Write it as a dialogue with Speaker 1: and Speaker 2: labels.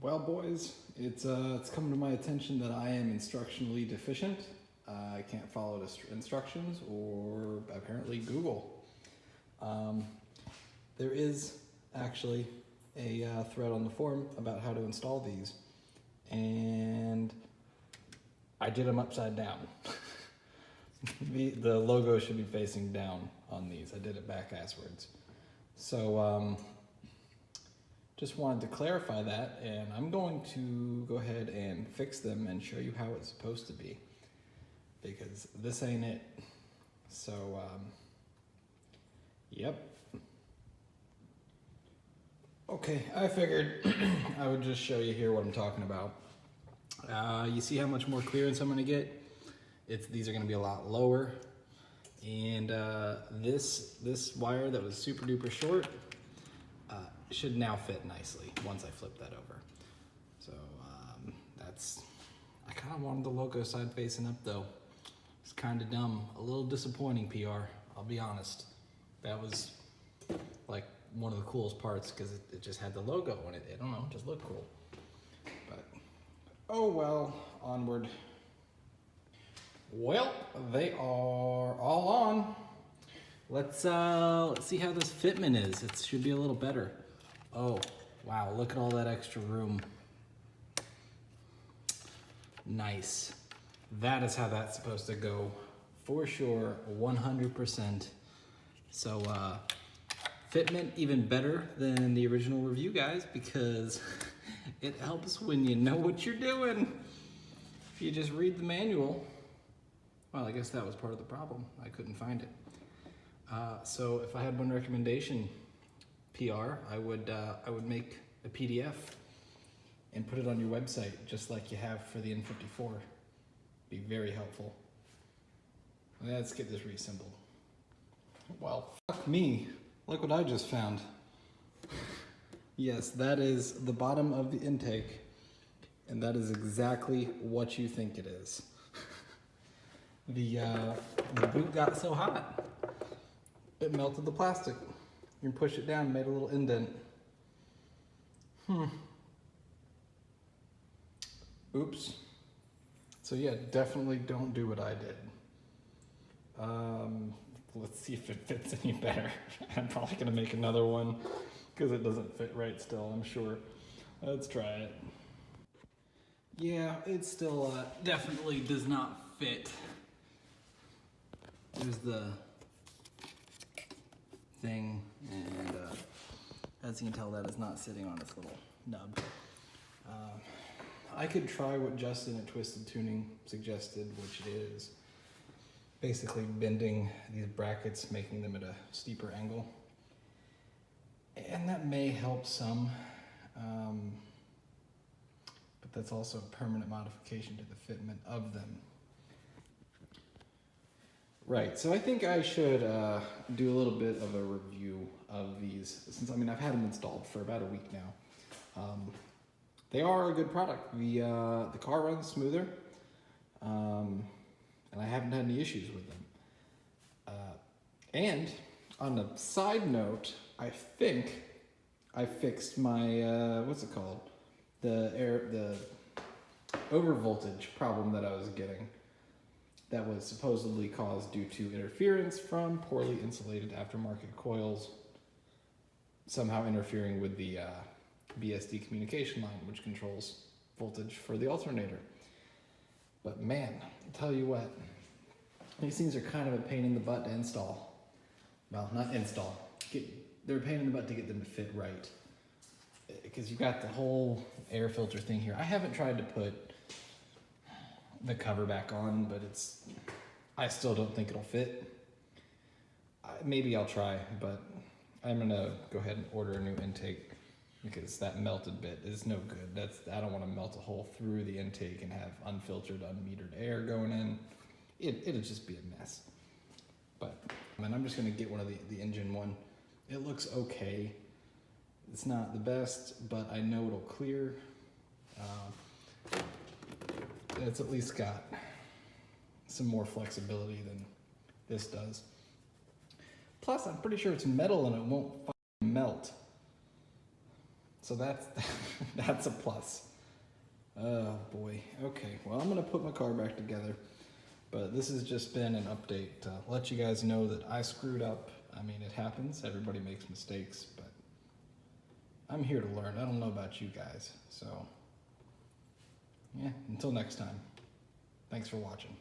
Speaker 1: Well, boys, it's come to my attention that I am instructionally deficient. I can't follow the instructions or apparently Google. There is actually a thread on the forum about how to install these, and I did them upside down. The logo should be facing down on these. I did it back asswards. So just wanted to clarify that, and I'm going to go ahead and fix them and show you how it's supposed to be, because this ain't it. So yep. Okay, I figured I would just show you here what I'm talking about. You see how much more clearance I'm gonna get? These are gonna be a lot lower. And this wire that was super duper short should now fit nicely once I flip that over. So I kind of wanted the logo side facing up though. It's kind of dumb, a little disappointing PR, I'll be honest. That was like one of the coolest parts because it just had the logo on it. I don't know, it just looked cool. But oh well, onward. Well, they are all on. Let's see how this fitment is. It should be a little better. Oh, wow, look at all that extra room. Nice. That is how that's supposed to go, for sure, 100%. So, fitment even better than the original review, guys, because it helps when you know what you're doing. If you just read the manual, well, I guess that was part of the problem. I couldn't find it. So if I had one recommendation, PR, I would make a PDF and put it on your website, just like you have for the N54. Be very helpful. Let's get this reassembled. Well, fuck me. Look what I just found. Yes, that is the bottom of the intake, and that is exactly what you think it is. The boot got so hot, it melted the plastic. You can push it down, made a little indent. Oops. So yeah, definitely don't do what I did. Let's see if it fits any better. I'm probably gonna make another one because it doesn't fit right still, I'm sure. Let's try it. Yeah, it still definitely does not fit. There's the thing, and as you can tell, that is not sitting on its little nub. I could try what Justin at Twisted Tuning suggested, which is basically bending these brackets, making them at a steeper angle. And that may help some, but that's also a permanent modification to the fitment of them. Right, so I think I should do a little bit of a review of these, since I've had them installed for about a week now. They are a good product. The car runs smoother, and I haven't had any issues with them. And on a side note, I think I fixed my what's it called? The overvoltage problem that I was getting. That was supposedly caused due to interference from poorly insulated aftermarket coils, somehow interfering with the BSD communication line, which controls voltage for the alternator. But man, I'll tell you what, these things are kind of a pain in the butt to install. Well, not install. They're a pain in the butt to get them to fit right. Because you've got the whole air filter thing here. I haven't tried to put the cover back on, but I still don't think it'll fit. Maybe I'll try, but I'm gonna go ahead and order a new intake because that melted bit is no good. I don't want to melt a hole through the intake and have unfiltered, unmetered air going in. It'll just be a mess. But I'm just gonna get one of the engine one. It looks okay. It's not the best, but I know it'll clear. It's at least got some more flexibility than this does. Plus, I'm pretty sure it's metal and it won't melt. So that's That's a plus. Oh boy. Okay, well, I'm gonna put my car back together, but this has just been an update to let you guys know that I screwed up. I mean, it happens, everybody makes mistakes, but I'm here to learn. I don't know about you guys, so yeah, until next time. Thanks for watching.